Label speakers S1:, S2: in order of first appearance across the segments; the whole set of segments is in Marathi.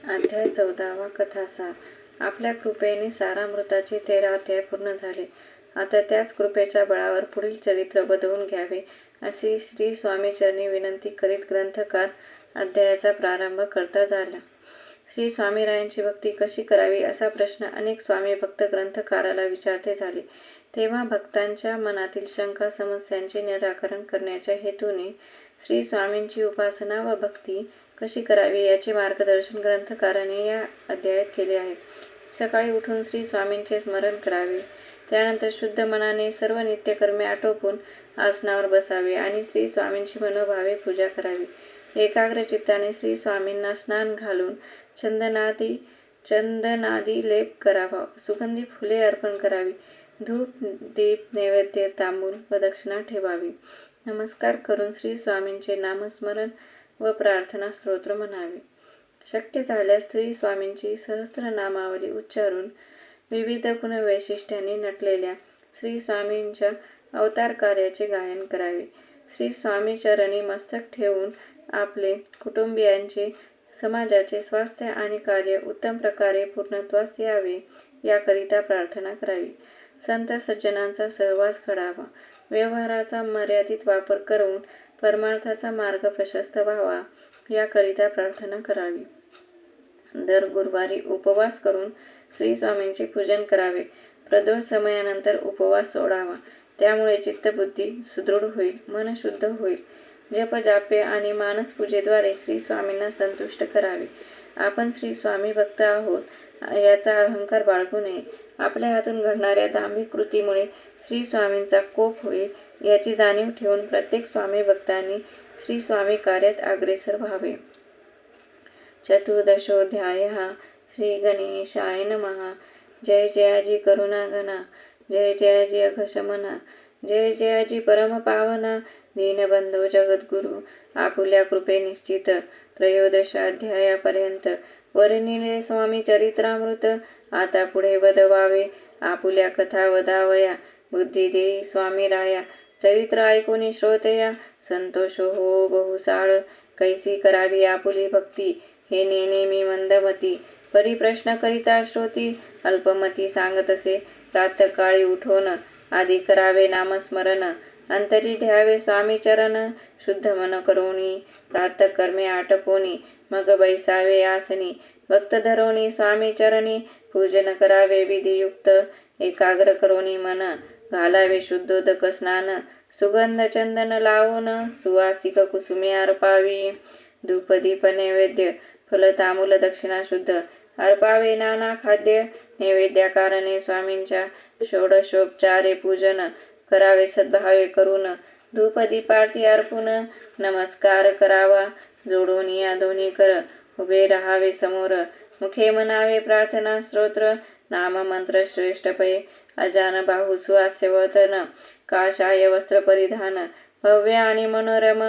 S1: अध्याय 14वा कथासार. आपल्या कृपेने सारामृताचे 13 अध्याय पूर्ण झाले. आता त्याच कृपेच्या बळावर पुढील चरित्र बदवून घ्यावे अशी श्री स्वामीचरणी विनंती करीत ग्रंथकार अध्यायाचा प्रारंभ करता झाला. श्री स्वामीरायांची भक्ती कशी करावी असा प्रश्न अनेक स्वामी भक्त ग्रंथकाराला विचारते झाले. तेव्हा भक्तांच्या मनातील शंका समस्यांचे निराकरण करण्याच्या हेतूने श्री स्वामींची उपासना व भक्ती कशी करावी याचे मार्गदर्शन ग्रंथकाराने या अध्यायात केले आहे. सकाळी उठून श्री स्वामींचे स्मरण करावे. त्यानंतर शुद्ध मनाने सर्व नित्यकर्मे आटोपून आसनावर बसावे आणि श्री स्वामींची मनोभावे पूजा करावी. एकाग्र चित्ताने श्री स्वामींना स्नान घालून चंदनादी लेप करावा. सुगंधी फुले अर्पण करावी. धूप दीप नैवेद्य तांबूल व दक्षिणा ठेवावी. नमस्कार करून श्री स्वामींचे नामस्मरण व प्रार्थना स्तोत्र म्हणावे. शक्य झाल्यास श्री स्वामींची सहस्त्रनामावली उच्चारून विविध गुणवैशिष्ट्यांनी नटलेल्या श्री स्वामींच्या अवतार कार्याचे गायन करावे. श्री स्वामी चरणी मस्तक ठेवून आपले कुटुंबियांचे समाजाचे स्वास्थ्य आणि कार्य उत्तम प्रकारे पूर्णत्वास यावे याकरिता प्रार्थना करावी. संत सज्जनांचा सहवास घडावा. व्यवहाराचा मर्यादित वापर करून परमार्थाचा मार्ग प्रशस्त व्हावा याकरिता प्रार्थना करावी. दर गुरुवारी उपवास करून श्री स्वामींचे पूजन करावे. प्रदोष समयानंतर उपवास सोडावा. त्यामुळे चित्तबुद्धी सुदृढ होईल, मन शुद्ध होईल. जपजाप्य आणि मानसपूजेद्वारे श्री स्वामींना संतुष्ट करावे. आपण श्री स्वामी भक्त आहोत याचा अहंकार बाळगू नये. आपल्या हातून घडणाऱ्या दांभिक कृतीमुळे श्री स्वामींचा कोप होईल याची जाणीव ठेवून प्रत्येक स्वामी भक्तांनी श्री स्वामी कार्यात अग्रेसर व्हावे. चतुर्दशोऽध्यायः. श्री गणेशाय नमः. जय जयाजी करुणाघना. जय जयाजी अघशमना. जय जयाजी परमपावना. दीनबंधो जगद्गुरु. आपुल्या कृपे निश्चित. त्रयोदशाध्यायापर्यंत वर्णिले स्वामी चरित्रामृत. आता पुढे वदवावे. आपुल्या कथा वदावया. बुद्धी देई स्वामी राया. चरित्र ऐकूनी श्रोतया. संतोष हो बहुसाळ. कैसी करावी आपुली भक्ती. हे नेमी मंदमती. परिप्रश्न करिता श्रोती. अल्पमती सांगतसे. प्रातःकाळी उठोन आधी करावे नामस्मरण. अंतरी ध्यावे स्वामी चरण. शुद्ध मन करोनी प्रातःकर्मे आटपोनी. मग बैसावे आसनी. भक्त धरोनी स्वामी चरणी. पूजन करावे विधियुक्त. एकाग्र करोनी मन. घालावे शुद्धोदक स्नान. सुगंध चंदन लावून सुवासिक कुसुमे अर्पावी. धूपदीप नैवेद्य फल तांबूल दक्षिणा शुद्ध अर्पावे. नाना खाद्य नैवेद्याकारणे स्वामींच्या षोडशोपचारे पूजन करावे सद्भावे करून. धूपदीपार्थी अर्पून नमस्कार करावा. जोडून या दोन्ही कर उभे राहावे समोर. मुखे म्हणावे प्रार्थना स्तोत्र. नाममंत्र श्रेष्ठ पै. अजान बाहू सुहास्यवदन. काषाय वस्त्र परिधान. भव्य आणि मनोरम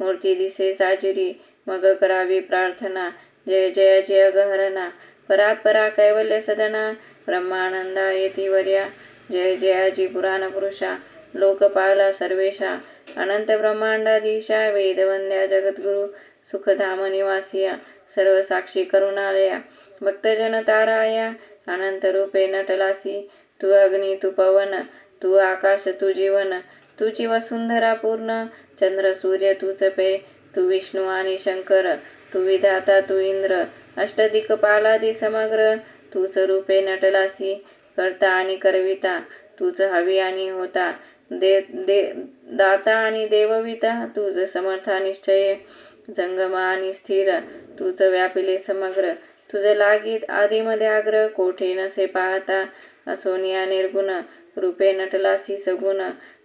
S1: मूर्ती दिसे साजिरी. मग करावी प्रार्थना. जय जयाची अगहरणा. परात्परा कैवल्य सदना. ब्रह्मानंदा येतिवर्या. जय जयाजी पुराण पुरुषा. लोकपाला सर्वेशा. अनंत ब्रह्मांडाधीशा. वेदवंद्या जगद्गुरु. सुखधाम निवासिया. सर्व साक्षी करुणालया. भक्तजन ताराया. अनंत रूपे नटलासी. तू अग्नी तू पवन. तू आकाश तू जीवन. तुझी वसुंधरा पूर्ण. चंद्र सूर्य तूच पे. तू विष्णू आणि शंकर. तू विधाता तू इंद्र. अष्टदिक्पालादी समग्र. तूच रूपे नटलासी. करता आणि करविता. तूच हवी आणि होता. दाता आणि देवविता. तूच समर्था निश्चय. जंगमा आणि स्थिर. तूच व्यापिले समग्र. तुझ लागीत आदिमध्ये आग्र. कोठे नसे पाहता. असोनिया निर्गुण. रूपे नटलासी सगुण.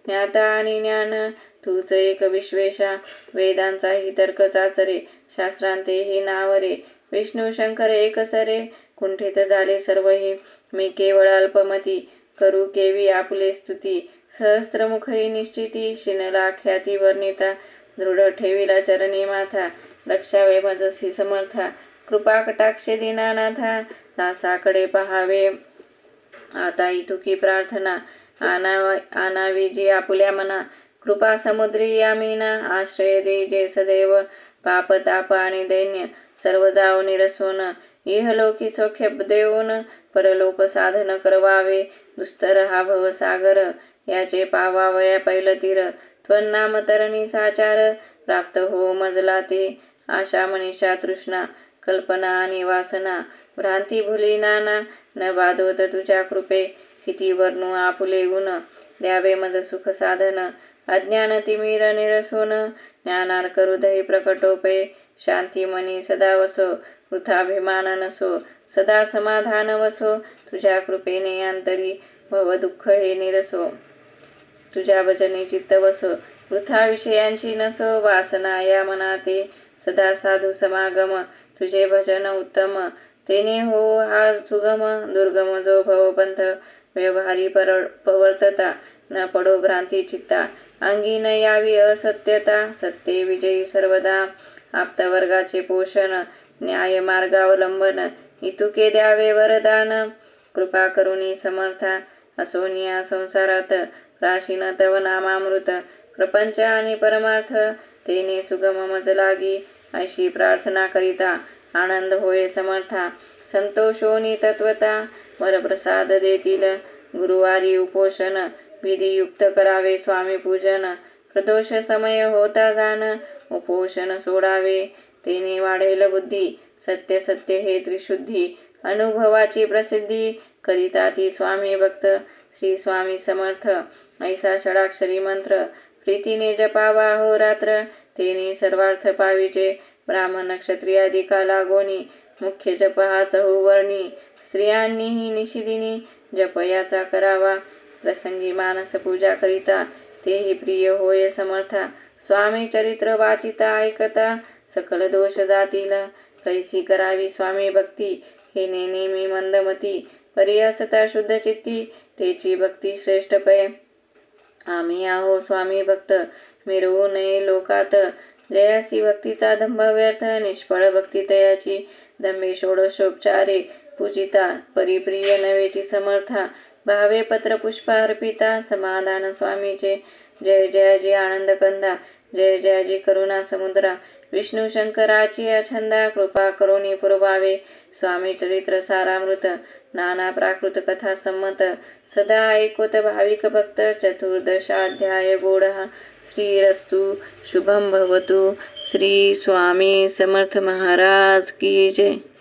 S1: ज्ञाता आणि ज्ञान. तूच एक विश्वेशा. वेदांचाही तर्क चाचरे. शास्त्रांतेही नावरे. विष्णू शंकर एकसरे. कुंठित झाले सर्वही. मी केवळ अल्पमती. करू केवी आपुले स्तुती. सहस्त्रमुखही निश्चिती. शिनला ख्याती वर्णिता. दृढ ठेविला चरणी माथा. रक्षावे मजसी समर्था. कृपा कटाक्षे दीनानाथा. दासाकडे पहावे. आता इतुकी प्रार्थना. आनावी जी आपुल्या मना. कृपा समुद्री या मीना. आश्रय दे जे सदैव. पाप ताप आणि दैन्य सर्व जाओ निरसोन. इहलोकी सौख्य देऊन परलोक साधन करवावे. दुस्तर हा भवसागर याचे पावावया पैल तीर. त्वन्नाम तरणी साचार प्राप्त हो मजला ते. आशा मनीषा तृष्णा कल्पना आणि वासना भ्रांती भुली नाना. न बाधोत तुझ्या कृपे किती वर्णू आपुले गुण. द्यावे मज सुख साधन अज्ञान तिमिर निरसोन. ज्ञानार्क हृदय प्रकटोपे शांती मनी सदा वसो. वृथाभिमान नसो सदा समाधान वसो. तुझ्या कृपेने अंतरी भव दुःख हे निरसो. तुझ्या भजनी चित्त वसो वृथा विषयांची नसो. वासना या मनाते सदा साधू समागम. तुझे भजन उत्तम तेने हो हा सुगम. दुर्गम जो भवपंथ व्यवहारी पवर्तता. न पडो भ्रांती चित्ता अंगी न यावी असत्यता. सत्ये विजयी सर्वदा आप्तवर्गाचे पोषण. न्याय मार्गावलंबन इतुके द्यावे वरदान. कृपा करुणी समर्था असोनिया संसारात. प्राशीन तव नामामृत प्रपंच आणि परमार्थ. तेने सुगम मज लागी अशी प्रार्थना करिता. आनंद होय समर्था संतोषोनी तत्वता. वरप्रसाद देतील गुरुवारी उपोषण. विधियुक्त करावे स्वामी पूजन. प्रदोष समय होता जाण उपोषण सोडावे. तेने वाढेल बुद्धी सत्य सत्य हे त्रिशुद्धी. अनुभवाची प्रसिद्धी करिता ती स्वामी भक्त. श्री स्वामी समर्थ ऐसा षडाक्षरी मंत्र प्रीतीने जपावा अहोरात्र. तेने सर्वार्थ पाविचे ब्राह्मण क्षत्रियादिका लागोनी. मुख्य जप हा चहुवर्णी स्त्रियांनीही निशिदिनी जप याचा करावा. प्रसंगी मानस पूजा करिता तेही प्रिय होय समर्था. स्वामी चरित्र वाचिता ऐकता सकल दोष जातील. कैसी करावी स्वामी भक्ती हे नेमी मंदमती. परी असता शुद्ध चित्ती तेची भक्ती श्रेष्ठ पै. आम्ही आहो स्वामी भक्त मिरवू नये लोकात. जयासी भक्तीचा दंभ व्यर्थ निष्फळ भक्ती तयाची. दंभे षोडशोपचारे पूजिता परिप्रिय नवेची समर्था. भावे पत्र पुष्प अर्पिता समाधान स्वामीचे. जय जयाजी आनंद कंदा जय जयाजी करुणा समुद्रा. विष्णू शंकराची अछंदा कृपा करुणी पुरवावे. स्वामी चरित्र सारामृत नाना प्राकृत कथा संमत. सदा ऐकोत भाविक भक्त चतुर्दशाध्याय गोडहा. श्रीरस्तु शुभम भवतु. श्री स्वामी समर्थ महाराज की जय.